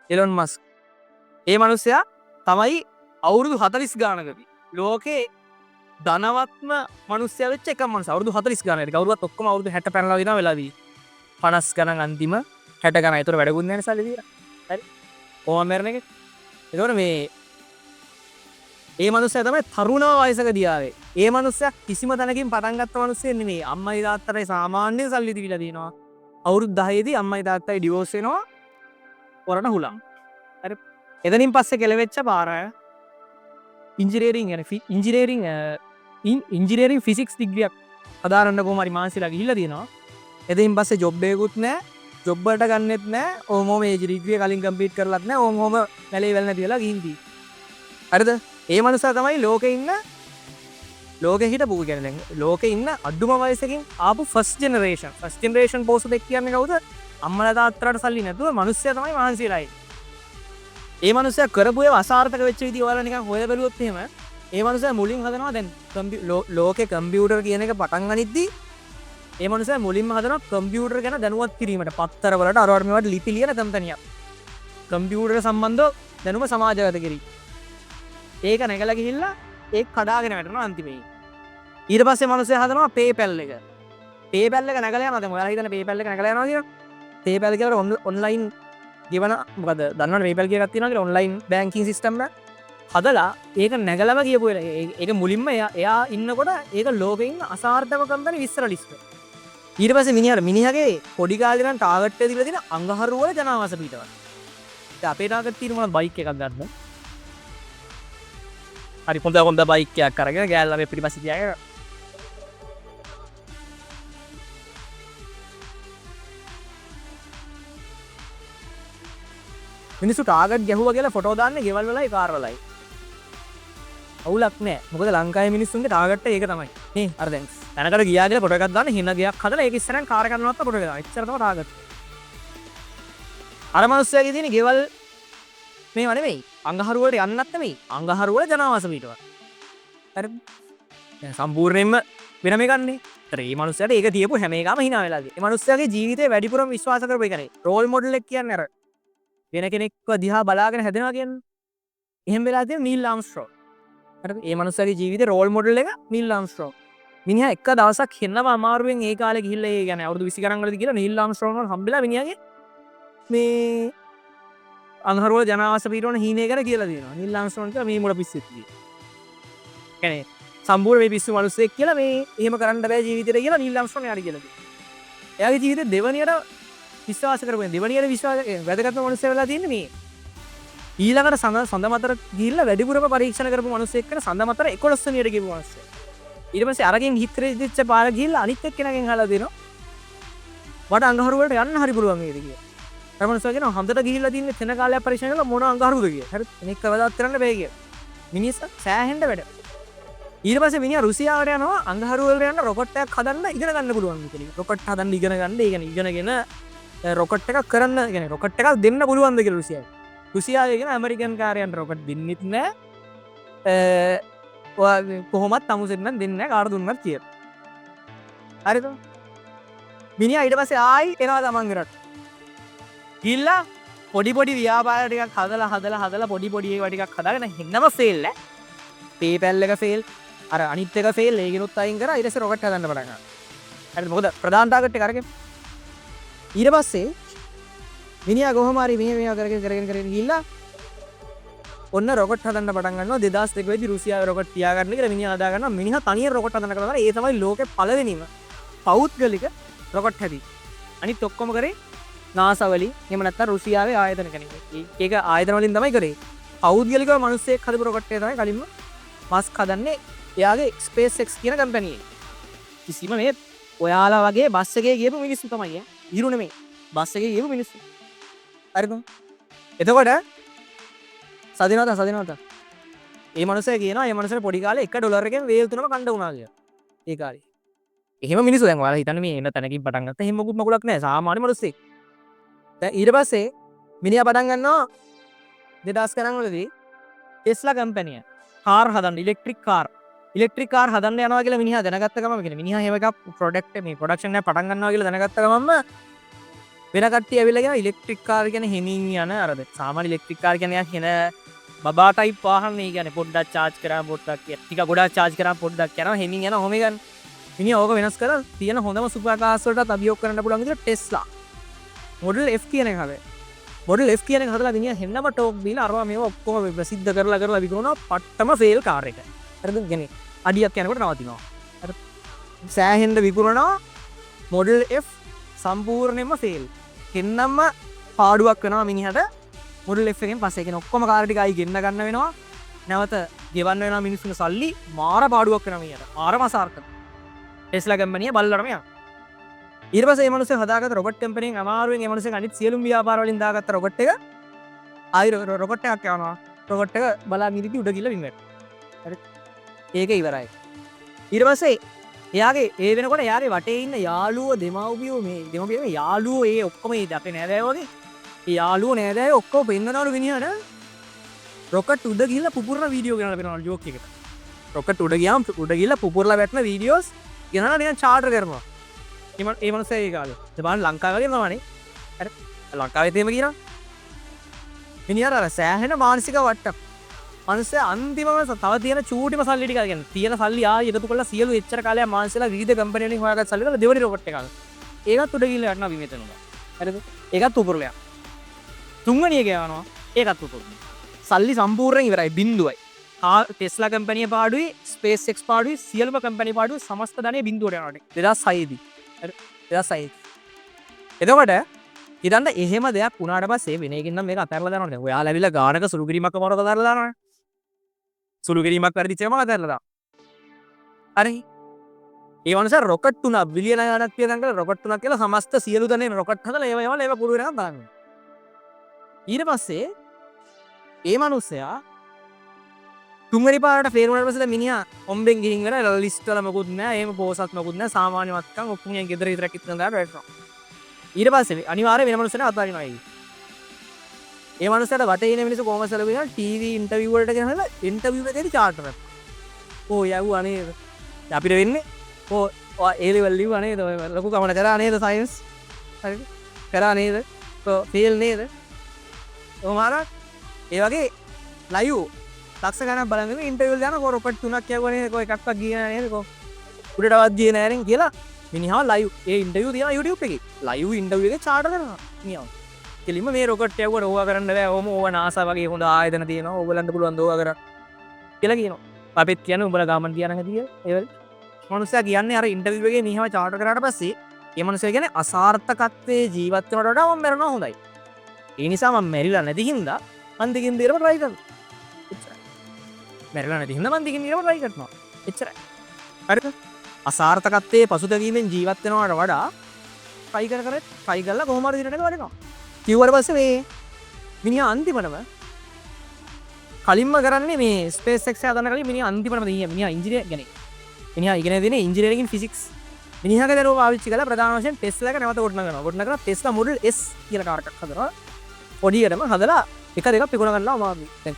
Elon Musk. ඒ මිනිස්සයා තමයි අවුරුදු 40 ගානකදී ලෝකේ ධනවත්ම මිනිස්සයා වෙච්ච එකම මිනිසා. අවුරුදු 40 ගානකට. කවුරුවත් ඔක්කොම අවුරුදු 60 පැනලා දිනවා වෙලාවී. 50 ගණන් අන්තිම 60 ගණන්. ඒතර වැඩකුත් නැහැ නේ සල්ලි දීලා. හරි. කොහොම මැරෙන එක. ඒතකොට මේ ඒ මිනිස්සයා තමයි තරුණ වයසකදී ආවේ. ඒ මිනිස්සයා කිසිම තැනකින් පටන් ගත්ත මිනිස්සෙක් නෙමෙයි. අම්මයි තාත්තටයි සාමාන්‍ය සල්ලි දීලා දිනවා. අවුරුදු 10 දී අම්මයි තාත්තයි ඩිවෝස් වෙනවා. පොරණ හුලම්. හරි. එතනින් පස්සේ කෙලවෙච්ච පාර ඉංජිනේරින් ෆිසික්ස් ඩිග්‍රියක් හදාරන්න කොහොම හරි මානසිලා ගිහිල්ලා තියෙනවා. එතනින් පස්සේ ජොබ් එකකුත් නැහැ. ජොබ් වලට ගන්නෙත් නැහැ. ඕම මේ ඩිග්‍රිය කලින් කම්ප්ලීට් කරලත් නැහැ. ඕම වැලේ වැල් නැතිලා ගිහින් තියෙන්නේ. හරිද? ඒ මනුස්සයා තමයි ලෝකේ ඉන්න ලෝකෙ හිටපු කියන්නේ ලෝකේ ඉන්න අඩුම වයසකින් ආපු ෆස්ට් ජෙනරේෂන් පෝස්ට් දෙක් කියන්නේ කවුද? අම්මලා තාත්තලාට සල්ලි නැතුව මිනිස්සයා තමයි මහන්සි වෙලා ඉන්නේ. ඒ මනුස්සයා කරපු ඒවා අසාර්ථක වෙච්ච විදිහ ඔයාලා නිකන් හොයලා බැලුවොත් එහෙම ඒ මනුස්සයා මුලින් හදනවා දැන් ලෝකේ කම්පියුටර් කියන එක පටන් ගනිද්දි ඒ මනුස්සයා මුලින්ම හදනවා කම්පියුටර් ගැන දැනුවත් කිරීමට පත්තර වලට අරවට මේවට ලිපි ලියන කම්පැනියක්. කම්පියුටර් සම්බන්ධව දැනුම සමාජගත කිරි. ඒක නැගලා ගිහිල්ලා ඒක කඩාගෙන වැටෙනවා අන්තිමේ. ඊට පස්සේ මනුස්සයා හදනවා PayPal එක. PayPal එක නැගලා යනවා. දැන් ඔයාලා හිතන PayPal එක නැගලා යනවා කියලා. PayPal කියලා ඔන්ලයින් ගෙවන මොකද දන්නවනේ PayPal කියලා එකක් තියෙනවා කියලා ඔන්ලයින් බැංකින් සිස්ටම් එක. හදලා ඒක නැගලම කියපු වෙලාව. ඒක මුලින්ම එයා ඉන්නකොට ඒක ලෝකෙ ඉන්න අසාර්ථක කම්පැනි 20 ලිස්ට්. ඊට පස්සේ මිනිහගේ පොඩි කාලේ ඉඳන් ටාගට් එක දීලා තියෙන අඟහරු වල ජනාවාස පිටවල. දැන් අපේ ටාගට් තියෙන මොනවද බයික් එකක් ගන්න. හරි හොඳ බයික් එකක් අරගෙන ගෑල්ලා මේ පිටිපස්සේ තියාගෙන මිනිස්සු ටාගට් ගැහුවා කියලා ෆොටෝ දාන්නේ ගෙවල් වලයි කාර් වලයි. අවුලක් නැහැ. මොකද ලංකාවේ මිනිස්සුන්ගේ ටාගට් එක ඒක තමයි. නේ අර දැන් තැනකට ගියා කියලා ෆොටෝ එකක් දාන්න හින ගයක් හදලා ඒක ඉස්සරහින් කාර් එකක් නවත්ත ෆොටෝ එක දාන්න. එච්චර තමයි ටාගට්. අර මිනිස්සයාගේ තියෙන ගෙවල් මේව නෙමෙයි. අඟහරු වලට යන්නත් නෙමෙයි. අඟහරු වල ජනාවාස පිටවල. හරි. දැන් සම්පූර්ණයෙන්ම වෙනම එකක් නේ. ඒතර මේ මිනිස්සයාට ඒක තියපු හැම එකම hina වෙලා තියෙනවා. මේ මිනිස්සයාගේ ජීවිතේ වැඩිපුරම විශ්වාස කරපු එක නේ. රෝල් මොඩල් එක කියන්නේ අර වෙන කෙනෙක්ව දිහා බලාගෙන හැදෙනවා කියන්නේ. එහෙම වෙලා තියෙන නීල් ආම්ස්ට්‍රෝං. හරිද? මේ මනුස්සයාගේ ජීවිතේ රෝල් මොඩල් එක නීල් ආම්ස්ට්‍රෝං. මිනිහා එක දවසක් හෙන්නම අමාරුවෙන් ඒ කාලේ ගිහිල්ලා ඒ කියන්නේ අවුරුදු 20 ගණන් වලදී ගිහලා නීල් ආම්ස්ට්‍රෝං වල හම්බෙලා මිනිහාගේ මේ අඟහරු වල ජනාවාස පිටවන හීනේ ගැන කියලා දෙනවා. නීල් ආම්ස්ට්‍රෝං කියලා මේ මුල පිස්සෙත් කියලා. කියන්නේ සම්පූර්ණ මේ පිස්සු මිනිස්සෙක් කියලා මේ එහෙම කරන්න බෑ ජීවිතේට කියලා නීල් ආම්ස්ට්‍රෝං යාට කියලා දෙනවා. එයාගේ ජීවිතේ දෙවනියට විශ්වාස කරපුවෙන් දෙවනියට විශ්වාස වැදගත්ම මිනිස්සයා වෙලා තියෙන්නේ මේ. ඊළඟට සඳ මතර ගිහිල්ලා වැඩිපුරම පරීක්ෂණ කරපු මිනිස්සෙක් වෙන සඳ මතර 11 වෙනියට ගිහපු මිනිස්සයා. ඊට පස්සේ අරගෙන් හිතරේ දිච්ච පාර ගිහිල්ලා අනිත් එක්කෙනාගෙන් අහලා දෙනවා. මට අඟහරු වලට යන්න හරි පුළුවන් වේද කියලා. අර මිනිස්සයා කියනවා හන්දට ගිහිල්ලා තින්නේ තෙන කාලයක් පරීක්ෂණ කරලා මොන අඟහරුද කියලා. හරි කෙනෙක් කවදාවත් කරන්න බෑ කියලා. මිනිස්සු සෑහෙන්න වැඩ. ඊට පස්සේ මිනිහා රුසියාවට යනවා අඟහරු වලට යන රොකට් එකක් හදන්න ඉගෙන ගන්න පුළුවන් කියලා. රොකට් හදන්න ඉගෙන ගන්න. ඒ කියන්නේ ඉගෙනගෙන රොකට් එකක් කරන්න يعني රොකට් එකක් දෙන්න පුළුවන්ද කියලා රුසියාවේ. රුසියාවේ කියන ඇමරිකන් කාර්යයන්ට රොකට් දෙන්නෙත් නැහැ. ඔයා කොහොමත් තමුසෙන් නම් දෙන්නේ නැහැ කාට දුන්නත් කියලා. හරිද? මිනිහා ඊට පස්සේ ආයි එනවා තමන්ගේ රට. ගිහිල්ලා පොඩි ව්‍යාපාර ටිකක් හදලා පොඩි ඒවා ටිකක් හදාගෙන හෙන්නම ෆේල් ඈ. PayPal එක ෆේල්. අර අනිත් එක ෆේල්. ඒකිනුත් අයින් කරා ඊට පස්සේ රොකට් හදන්න පටන් ගන්නවා. හරිද? මොකද ප්‍රධාන ටාගට් එක අරගෙන ඊට පස්සේ මිනිහා කොහොම හරි මේවා කරගෙන ගිහිල්ලා ඔන්න රොකට් හදන්න පටන් ගන්නවා 2002 වෙදි රුසියාවේ රොකට් තියාගන්න කියලා මිනිහා හදා ගන්නවා මිනිහා තනියෙන් රොකට් හදන්න කරනවා ඒ තමයි ලෝකේ පළවෙනිම පෞද්ගලික රොකට් හැදී අනිත් ඔක්කොම කරේ NASA වලින් එහෙම නැත්නම් රුසියාවේ ආයතන කෙනෙක් ඒක ආයතන වලින් තමයි කරේ පෞද්ගලිකව මිනිස්සෙක් හදපු රොකට් එක තමයි කලින්ම මස්ක් හදන්නේ එයාගේ SpaceX කියන කම්පැනි එක කිසිම මේ ඔයාලා වගේ බස් එකේ ගියපු මිනිස්සු තමයි ඈ ඉරු නෙමෙයි බස් එකේ ගියපු මිනිස්සු හරිද එතකොට සදිනවත ඒ මනුස්සයා කියනවා ඒ මනුස්සයා පොඩි කාලේ $1 එකෙන් වේල් තුනම කණ්ඩ වුණා කියලා ඒ කාලේ එහෙම මිනිස්සු දැන් ඔයාලා හිතන්නේ මේ එන තැනකින් පටන් ගත්තා එහෙම මොකුත් මගුලක් නැහැ සාමාන්‍ය මිනිස්සෙක් දැන් ඊට පස්සේ මිනිහා පටන් ගන්නවා 2000 ගණන් වලදී ටෙස්ලා කම්පැනිය කාර් හදන්න ඉලෙක්ට්‍රික් කාර් හදන්න යනවා කියලා මිනිහා දැනගත්ත ගමන් කියන්නේ මිනිහා එහෙම එකක් ප්‍රොඩක්ට් මේ ප්‍රොඩක්ෂන් එක පටන් ගන්නවා කියලා දැනගත්ත ගමන්ම වෙන කට්ටිය ඇවිල්ලා කියන ඉලෙක්ට්‍රික් කාර් කියන හෙමින් යන අරද සාමාන්‍ය ඉලෙක්ට්‍රික් කාර් කියන්නේ හෙන බබා ටයිප් වාහන නේ කියන්නේ පොඩ්ඩක් charge කරාම පොඩ්ඩක් ටික ගොඩක් charge කරාම පොඩ්ඩක් යනවා හෙමින් යනවා ඔහොම ගන්න. මිනිහ ඕක වෙනස් කරලා තියෙන හොඳම සුපර් කාර්ස් වලටත් අභියෝග කරන්න පුළුවන් විදිහට ටෙස්ලා මොඩල් F කියන එක හදලා. මොඩල් F කියන එක හදලා මිනිහ හෙන්නම ටෝක් දීලා අරවා මේව ඔක්කොම ප්‍රසිද්ධ කරලා විකුණනවා පට්ටම ෆේල් කාර් එක. හරිද? කියන්නේ අඩියක් යනකොට නවතිනවා. හරි. සෑහෙන්න විකුණනවා මොඩල් F සම්පූර්ණයෙන්ම ෆේල්. හෙන්නම පාඩුවක් වෙනවා මිනිහට මොඩල් F එකෙන් පස්සේ කියන ඔක්කොම කාර් ටික ආයි ගෙන්න ගන්න වෙනවා. නැවත ගෙවන්න වෙනවා මිනිස්සුන්ගේ සල්ලි මාර පාඩුවක් වෙනවා මිනිහට. මාරම අසාර්ථක. ටෙස්ලා කම්පැනිය බල්ලරම යනවා. ඊට පස්සේ මේ මිනිස්සු හදාගත්ත රොබොට් කම්පැනියෙන් අමාරුවෙන් මේ මිනිස්සු අනිත් සියලුම ව්‍යාපාර වලින් දාගත්ත රොබොට් එක ආයි රොබොට් එකක් යනවා. රොබොට් එක බලා මිරිදි උඩ ගිහලා වින් වැටෙනවා. හරි. ඒක ඉවරයි. ඊට පස්සේ එයාගේ ඒ වෙනකොට එයාගේ වටේ ඉන්න යාළුවෝ දෙමව්පියෝ මේ යාළුවෝ ඒ ඔක්කොම ඒ අපේ නෑදෑයෝ වගේ ඒ යාළුවෝ නෑදෑයෝ ඔක්කොම පෙන්නනවලු මිනිහට රොකට් උඩ ගිහලා පුපුරන වීඩියෝ ගෙනලා පෙන්නවලු ජෝක් එකකට. රොකට් උඩ ගියාම උඩ ගිහලා පුපුරලා වැටෙන වීඩියෝස් ගෙනලා නිකන් චාටර් කරනවා. ඒ මනුස්සයා ඒ කාලේ. ඒ බලන්න ලංකාවේ වගේම නමනේ. හරි. ලංකාවේ තේම කියනවා. මිනිහා අර සෑහෙන මානසික වට්ටක්. මනුස්සයා අන්තිමම තව තියෙන චූටිම සල්ලි ටික අරගෙන තියෙන සල්ලි ආයෙ එකතු කරලා සියලු එච්චර කාලයක් මානසිකලා විවිධ කම්පැනි වලින් හොයාගත්ත සල්ලි වල දෙවෙනි රොබොට් එක ගන්න. ඒකත් උඩ ගිහලා යනවා විමෙතන උඩ. හරිද? ඒකත් උපුරලයක්. තුන්වෙනි එක යනවා. ඒකත් උපුරන. සල්ලි සම්පූර්ණයෙන් ඉවරයි බින්දුවයි. ටෙස්ලා කම්පැනිය පාඩුයි, SpaceX පාඩුයි, සියලුම කම්පැනි පාඩුයි සමස්ත ධනෙ බින්දුවට යනවා. 2006 දී. හරි 2006. එතකොට ඉතින් එහෙම දෙයක් වුණාට පස්සේ වෙන එකකින් නම් මේක අතහැරලා දානවා. දැන් ඔයාලා ඇවිල්ලා ගානක සුළු කිරීමක් කරවලා අතහැරලා දානවනේ. සුළු කිරීමක් වැඩිච්ච එකම අතහැරලා දානවා. හරි. ඒ වන්සර් රොකට් 3 බිලියන ගණනක් පියදන් කරලා රොකට් 3ක් කියලා සමස්ත සියලු ධනෙ රොකට් හදලා ඒව පුරු වෙනකම් දානවා. ඊට පස්සේ ඒ මනුස්සයා තුන්වෙනි පාරට ෆේල් වුණාට පස්සේ මිනිහා හොම්බෙන් ගිහින් වෙලා ලිස්ට් වල මොකුත් නැහැ, එහෙම පෝසත් මොකුත් නැහැ, සාමාන්‍ය මත්කම් ඔක්කොම ගෙදර විතරක් ඉස්සන් දාලා වැටෙනවා. ඊට පස්සේ අනිවාර්යයෙන් වෙන මනුස්සයෙක් අතාරිනවා ඒ. ඒ මනුස්සයාට වටේ ඉන්න මිනිස්සු කොහොමද සැලකුවා ටීවී ඉන්ටර්විව් වලට ගෙනහලා ඉන්ටර්විව් එකේදී චාටර් එකක්. ඕ යවුවා නේද? අපිට වෙන්නේ ඕ ඒ ලෙවල් ලිව්වා නේද? ඔය ලොකු කමන කරා නේද සයන්ස්? හරිද? කරා නේද? ෆේල් නේද? ඔමාරක් ඒ වගේ ලයිව් ලක්ෂ ගණන් බලන් ඉන්ටර්විව් දාන රොකට් 3ක් යවුවා නේද? කො එකක්වත් ගියේ නැහැ නේද? කො උඩටවත් ගියේ නැහැ නේද කියලා මිනිහා ලයිව් ඒ ඉන්ටර්විව් තියනවා YouTube එකේ. ලයිව් ඉන්ටර්විව් එකේ චාටර් කරනවා. මිනිහා. කෙලින්ම මේ රොකට් යවුවට ඕවා කරන්න බෑ. ඕවා NASA වගේ හොඳ ආයතන තියෙනවා. ඕගලන්ට පුළුවන් ද ඕවා කරන්න කියලා කියනවා. අපිත් කියන්නේ උඹලා ගාමන් තියන හැටි ඒ මනුස්සයා කියන්නේ අර ඉන්ටර්විව් එකේ මිනිහව චාටර් කරාට පස්සේ ඒ මනුස්සයා කියන්නේ අසාර්ථකත්වයේ ජීවත් වෙනවට වඩා මම මැරෙනවා හොඳයි. ඒ නිසා මම මැරිලා නැති හින්දා මන් දිගින් දිගටම try කරනවා. එච්චරයි. මැරිලා නැති හින්දා මන් දිගින් දිගටම try කරනවා. එච්චරයි. හරිද? අසාර්ථකත්වයේ පසුතැවීමෙන් ජීවත් වෙනවට වඩා try කරලා කොහොම හරි දිනකට වඩනවා. කිව්වට පස්සේ මේ මිනිහා අන්තිමටම කලින්ම කරන්නේ මේ SpaceX හදන්න කලින් මිනිහා අන්තිමටම මිනිහා ඉංජිනේර කෙනෙක්. මිනිහා ඉගෙන දෙන්නේ ඉංජිනේරින් ෆිසික්ස්. මිනිහාගේ දරුවෝ පාවිච්චි කරලා ප්‍රධාන වශයෙන් ටෙස්ලා එක නැවත ගොඩනගනවා. ගොඩනගලා ටෙස්ලා මොඩල් S කියලා කාර් එකක් හදනවා. පොඩියටම හදලා එක දෙකක් විකුණ ගන්නවා අමාරුයි. දැන්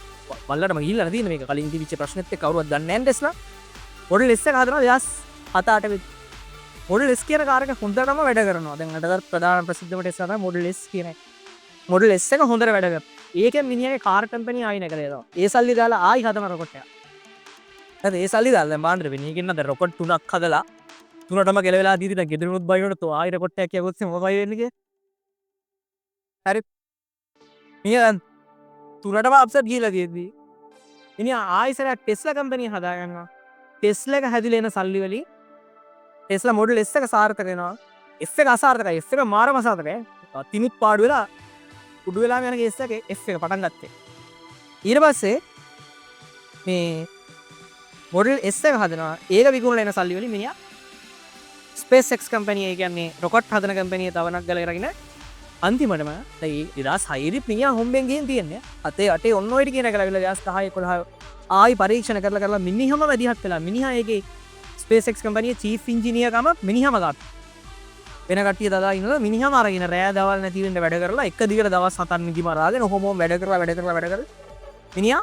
වල්ලටම ගිහිල්ලා නැතිනේ මේක. කලින් තිබිච්ච ප්‍රශ්නෙත් එක්ක කවුරුවත් දන්නේ නැහැ ටෙස්ලා. මොඩල් S එක හදනවා 2007-8 වෙදි. මොඩල් S කියන කාර් එක හොඳටම වැඩ කරනවා. දැන් අදට ප්‍රධාන ප්‍රසිද්ධම ටෙස්ලා තමයි මොඩල් S කියන එක. මොඩල් S එක හොඳට වැඩ කරනවා. ඒකෙන් මිනිහාගේ කාර් කම්පැනි ආයි නැකලා දානවා. ඒ සල්ලි දාලා ආයි හදන රොකට් එකක්. හරි ඒ සල්ලි දාලා දැන් බාන්න වෙන්නේ. ඒකෙන් නේද රොකට් 3ක් හදලා තුනටම කෙලවෙලා දීදී දැන් ගෙදරිනුත් බයිනොත් තෝ ආයි රොකට් එකක් කියවොත් මොකයි වෙන්නේ කියලා. හරි. මිනිහා තුනටම අප්සෙට් ගිහලා තියෙද්දි මිනිහා ආයිසරයක් ටෙස්ලා කම්පැනි හදා ගන්නවා. ටෙස්ලා එක හැදිලා එන සල්ලි වලින් ටෙස්ලා මොඩල් S එක සාර්ථක වෙනවා. F එක අසාර්ථකයි. F එක මාරම අසාර්ථකයි. තිනුත් පාඩු වෙලා උඩු වෙලාම යන කේස් එකේ F එක පටන් ගත්තේ. ඊට පස්සේ මේ මොඩල් S එක හදනවා. ඒක විකුණලා එන සල්ලි වලින් මිනිහා SpaceX කම්පැනි ඒ කියන්නේ රොකට් හදන කම්පැනිය තවනක් ගලලා ඉරගෙන අන්තිමටම දැන් 2006 දී මිනිහා හොම්බෙන් ගිහින් තියන්නේ. අතේ අටේ ඔන්න ඔය ටික කියන එක ලැබිලා 2010 11 ආයි පරීක්ෂණ කරලා මිනිහම වැඩිහත් වෙලා මිනිහා ඒකේ SpaceX කම්පැනියේ චීෆ් ඉංජිනියර් කම මිනිහම ගත්තා. වෙන කට්ටිය දදා ඉන්නවා මිනිහම අරගෙන රෑ දවල් නැති වෙන්න වැඩ කරලා එක දිගට දවස් 7ක් නිදි මරාගෙන ඔහොම වැඩ කරලා මිනිහා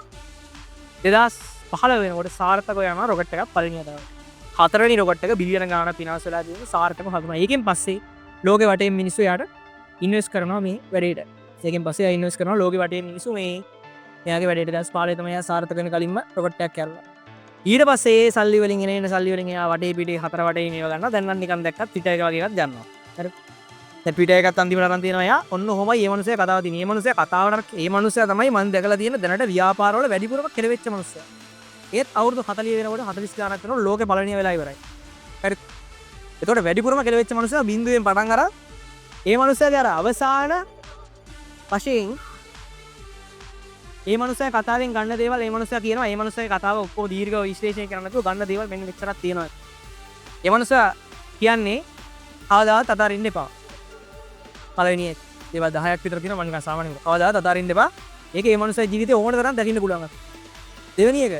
2015 වෙනකොට සාර්ථකව යනවා රොකට් එකක් පළවෙනි දවසේ. හතරවෙනි රොකට් එක බිලියන ගාණක් විනාශ වෙලා තියෙන සාර්ථකව හදුනා. ඒකෙන් පස්සේ ලෝකෙ වටේ මිනිස්සු යාට ඉන්වෙස්ට් කරනවා මේ වැඩේට. ඒකෙන් පස්සේ එයා ඉන්වෙස්ට් කරනවා ලෝකෙ වටේ මිනිස්සු මේ එයාගේ වැඩේට දැස් පාලේ තමයි එයා සාර්ථක වෙන කලින්ම රොකට් එකක් කැරලා. ඊට පස්සේ ඒ සල්ලි වලින් එන සල්ලි වලින් එයා වටේ පිටේ හතර වටේ මේව ගන්නවා. දැන් නම් නිකන් දැක්කත් පිට එක වගේ එකක් ගන්නවා. හරි. දැන් පිට එකත් අන්තිමට අරන් තියෙනවා එයා. ඔන්න ඔහොමයි මේ මනුස්සයා කතාව තියෙන්නේ. මේ මනුස්සයා කතාවට මේ මනුස්සයා තමයි මම දැකලා තියෙන දැනට ව්‍යාපාරවල වැඩිපුරම කෙලවෙච්ච මනුස්සයා. ඒත් අවුරුදු 40 වෙනකොට 40 ගානක් වෙනකොට ලෝකේ පළවෙනි වෙලා ඉවරයි. හරි. එතකොට වැඩිපුරම කෙලවෙච්ච මනුස්සයා බින්දුවෙන් පටන් අරන් ඒ මනුස්සයාගේ අර අවසාන වශයෙන් ඒ මනුස්සයා කතාවෙන් ගන්න දේවල් ඒ මනුස්සයා කියනවා ඒ මනුස්සයාගේ කතාව ඔක්කොම දීර්ඝව විශ්ලේෂණය කරන්න නැතුව ගන්න දේවල් මෙන්න මෙච්චරක් තියෙනවා. ඒ මනුස්සයා කියන්නේ කවදාවත් අතාරින්න එපා. පළවෙනි දේවල් 10ක් විතර තියෙනවා මම නිකන් සාමාන්‍යයෙන් කවදාවත් අතාරින්න එපා. ඒක ඒ මනුස්සයා ජීවිතේ ඕන තරම් දකින්න පුළුවන්. දෙවෙනි එක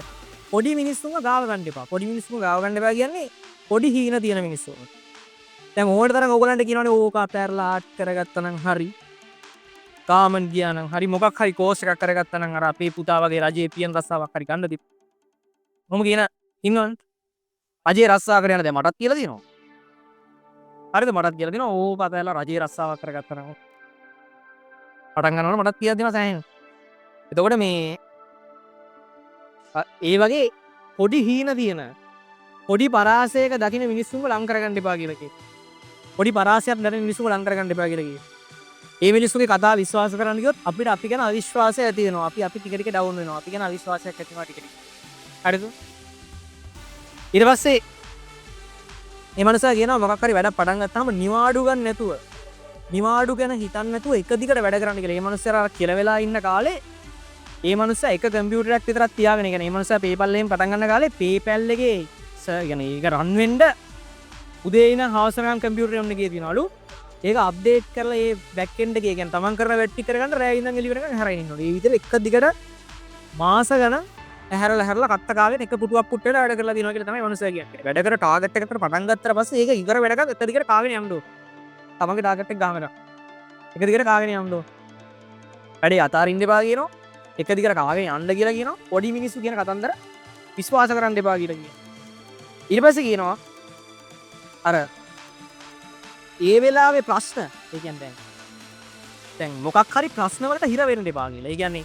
පොඩි මිනිස්සුන්ව ගාව ගන්න එපා. පොඩි මිනිස්සුන්ව ගාව ගන්න එපා කියන්නේ පොඩි හීන තියෙන මිනිස්සු. දැන් ඕන තරම් ඕගලන්ට කියනවනේ ඕක අතෑරලා ආට් කරගත්තා නම් හරි. කාමන් ගියා නම් හරි මොකක් හරි කෝස් එකක් කරගත්තා නම් අර අපේ පුතා වගේ රජයේ පියන් රස්සාවක් හරි ගන්න දීප. මොම කියන ඉන්නවනේ. රජයේ රස්සාව කරගෙන දැන් මටත් කියලා දෙනවා. හරිද මටත් කියලා දෙනවා ඕක අතෑරලා රජයේ රස්සාවක් කරගත්තා නම්. පටන් ගන්නකොට මටත් කියලා දෙනවා සෑහෙන. එතකොට මේ ඒ වගේ පොඩි හීන තියෙන පොඩි පරාසයක දකින්න මිනිස්සුන්ව ලං කරගන්න එපා කියලා කියනවා. පොඩි පරාසයක් දැනෙන මිනිස්සුන්ව ලං කරගන්න එපා කියලා කියනවා. ඒ මිනිස්සුගේ කතාව විශ්වාස කරන්න ගියොත් අපිට අපි ගැන අවිශ්වාසය ඇති වෙනවා. අපි ටික ටික ඩවුන් වෙනවා. අපි ගැන අවිශ්වාසයක් ඇති වෙනවා ටික ටික. හරිද? ඊට පස්සේ මේ මනුස්සයා කියනවා මොකක් හරි වැඩක් පටන් ගත්තාම නිවාඩු ගන්න නැතුව නිවාඩු ගැන හිතන්න නැතුව එක දිගට වැඩ කරන්න කියලා. මේ මනුස්සයා කියලා වෙලා ඉන්න කාලේ ඒ මනුස්සයා එක කම්පියුටරයක් විතරක් තියාගෙන ඉගෙන. මේ මනුස්සයා PayPal එකෙන් පටන් ගන්න කාලේ PayPal එකේ කියන්නේ ඒක රන් වෙන්න උදේ ඉඳන් හවස වෙනකම් කම්පියුටරේ ඔන්න ගියේ තියනවලු. ඒක අප්ඩේට් කරලා ඒ බෑක් එන්ඩ් එකේ කියන්නේ තමන් කරන වැඩ ටික කරගන්න රෑ ඉඳන් එළි වෙනකන් හැරගෙන ඉන්නවා. ඒ විදිහට එක දිගට මාස ගණන් හැරලා කත්ත කාගෙන එක පුටුවක් පුට්ටේට වැඩ කරලා දිනවා කියලා තමයි මනුස්සයා කියන්නේ. වැඩ කර ටාගට් එකකට පටන් ගත්තට පස්සේ ඒක ඉවර වැඩක එක දිගට කාගෙන යන්න ඕන. තමන්ගේ ටාගට් එක ගාගෙන. එක දිගට කාගෙන යන්න ඕන. වැඩේ අතාරින්න එපා කියනවා. එක දිගට කාගෙන යන්න කියලා කියනවා. පොඩි මිනිස්සු කියන කතන්දර විශ්වාස කරන්න එපා කියලා කියනවා. ඊට පස්සේ කියනවා අර ඒ වෙලාවේ ප්‍රශ්න ඒ කියන්නේ දැන් මොකක් හරි ප්‍රශ්න වලට හිර වෙන්න එපා කියලා. ඒ කියන්නේ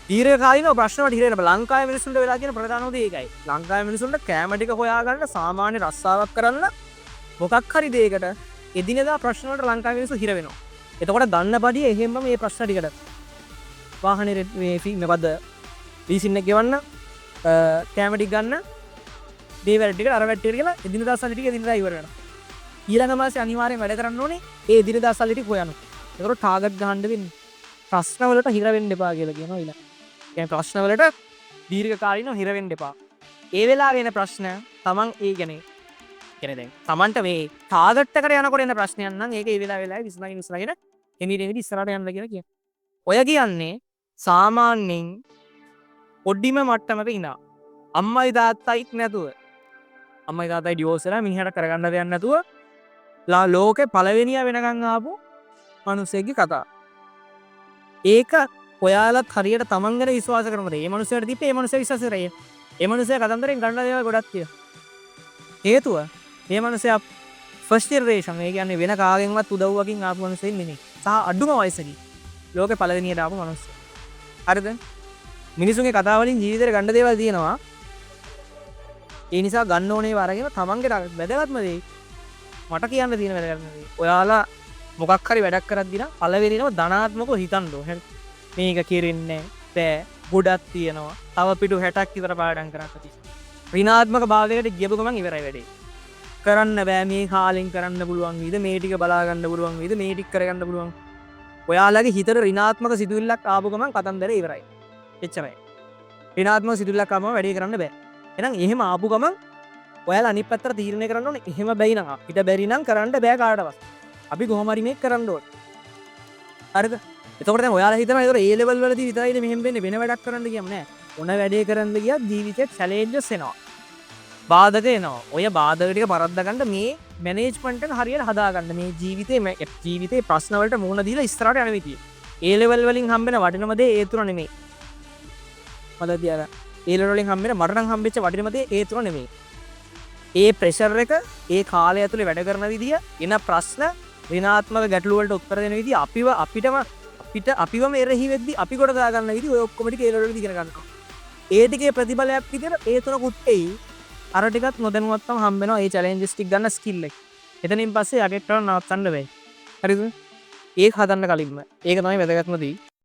දීර්ඝකාලීනව ප්‍රශ්න වලට හිර වෙන්න. ලංකාවේ මිනිස්සුන්ට වෙලා තියෙන ප්‍රධානම දේ ඒකයි. ලංකාවේ මිනිස්සුන්ට කැම ටික හොයාගන්න සාමාන්‍ය රස්සාවක් කරන්න මොකක් හරි දෙයකට එදිනෙදා ප්‍රශ්න වලට ලංකාවේ මිනිස්සු හිර වෙනවා. එතකොට ගන්න බඩිය එහෙම්ම මේ ප්‍රශ්න ටිකට වාහනේ මේ ෆී මොකද්ද ලීසින් එක ගෙවන්න කැම ටික ගන්න දේවල් ටික අර වැට්ටියට කියලා එදිනෙදා සල්ලි ටික එදිනෙදා ඉවර වෙනවා. ඊළඟ මාසේ අනිවාර්යෙන් වැඩ කරන්න ඕනේ ඒ එදිනෙදා සල්ලි ටික හොයන්න. ඒකට ටාගට් ගහන්න වෙන්නේ. ප්‍රශ්න වලට හිර වෙන්න එපා කියලා කියනවා ඊළඟ. කියන්නේ ප්‍රශ්න වලට දීර්ඝකාලීනව හිර වෙන්න එපා. ඒ වෙලාවේ එන ප්‍රශ්න තමන් ඒ කියන්නේ දැන් තමන්ට මේ ටාගට් එකට යනකොට එන ප්‍රශ්නයක් නම් ඒක ඒ වෙලාවේ විසඳගෙන එනිදෙවිදි ඉස්සරහට යන්න කියලා කියනවා. ඔය කියන්නේ සාමාන්‍යයෙන් පොඩිම මට්ටමක ඉඳලා අම්මයි තාත්තයිත් නැතුව අම්මයි තාත්තයි ඩිවෝස් වෙලා මිනිහට කරගන්න දෙයක් නැතුව ලෝකේ පළවෙනියා වෙනකන් ආපු මිනිස්සෙක්ගේ කතාව. ඒක ඔයාලත් හරියට තමන් ගැන විශ්වාස කරනවද? මේ මිනිස්සයාට දීපේ මේ මිනිස්සයා විශ්වාස කරේ. මේ මිනිස්සයා කතන්දරෙන් ගන්න දේවල් ගොඩක් තියෙනවා. හේතුව මේ මිනිස්සයා ෆස්ට් ජෙනරේෂන් ඒ කියන්නේ වෙන කාගෙන්වත් උදව්වකින් ආපු මිනිස්සෙක් නෙමෙයි. සහ අඩුම වයසකින් ලෝකේ පළවෙනියට ආපු මිනිස්සයා. හරිද? මිනිසුන්ගේ කතා වලින් ජීවිතේට ගන්න දේවල් තියෙනවා. ඒ නිසා ගන්න ඕනේ වරගෙන තමන්ගේ වැදගත්ම දේ මට කියන්න තියෙන වැදගත්ම දේ. ඔයාලා මොකක් හරි වැඩක් කරද්දී නම් පළවෙනිම ධනාත්මකව හිතන්න ඕනේ. මේක කෙරෙන්නේ බෑ. ගොඩක් තියෙනවා. තව පිටු 60ක් විතර පාඩම් කරන්න තියෙනවා. ඍණාත්මක භාවයකට ගියපු ගමන් ඉවරයි වැඩේ. කරන්න බෑ මේ කාලෙන් කරන්න පුළුවන් වීද මේ ටික බලා ගන්න පුළුවන් වීද මේ ටික කරගන්න පුළුවන්. ඔයාලගේ හිතට ඍණාත්මක සිතුවිල්ලක් ආපු ගමන් කතන්දරේ ඉවරයි. එච්චරයි. ඍණාත්මක සිතුවිල්ලක් ආවම වැඩේ කරන්න බෑ. එහෙනම් එහෙම ආපු ගමන් ඔයාලා අනිත් පැත්තට තීරණය කරන්න ඕනේ. එහෙම බැයි නම් අපිට බැරි නම් කරන්න බෑ කාටවත්. අපි කොහොම හරි මේක කරන්න ඕනේ. හරිද? එතකොට දැන් ඔයාලා හිතනවා ඒතර A level වලදී විතරයිද මෙහෙම වෙන්නේ වෙන වැඩක් කරන්න කියම නෑ. මොන වැඩේ කරන්න ගියත් ජීවිතේ චැලෙන්ජස් එනවා. බාධක එනවා. ඔය බාධක ටික පරද්ද ගන්න මේ මැනේජ්මන්ට් එක හරියට හදාගන්න. මේ ජීවිතේ ප්‍රශ්න වලට මුහුණ දීලා ඉස්සරහට යන විදිය. A level වලින් හම්බෙන වටිනම දේ ඒ තුන නෙමෙයි. මලදී අර A level වලින් හම්බෙන මට නම් හම්බෙච්ච වටිනම දේ ඒ තුන නෙමෙයි. ඒ ප්‍රෙෂර් එක ඒ කාලය ඇතුලේ වැඩ කරන විදිය එන ප්‍රශ්න ඍණාත්මක ගැටලු වලට උත්තර දෙන විදිහ අපිවම එරෙහි වෙද්දි අපි කොට දාගන්න විදිහ ඔය ඔක්කොම ටික ඒ ලෙවල් වලට ඉගෙන ගන්නවා. ඒ ටිකේ ප්‍රතිඵලයක් විදිහට ඒ තුනකුත් එයි. අර ටිකත් නොදැනුවත්වම හම්බ වෙනවා ඒ චැලෙන්ජස් ටික ගන්න ස්කිල් එක. එතනින් පස්සේ යකෙක්ට නවත්තන්න බෑ. හරිද? ඒක හදන්න කලින්ම. ඒක තමයි වැදගත්ම දේ.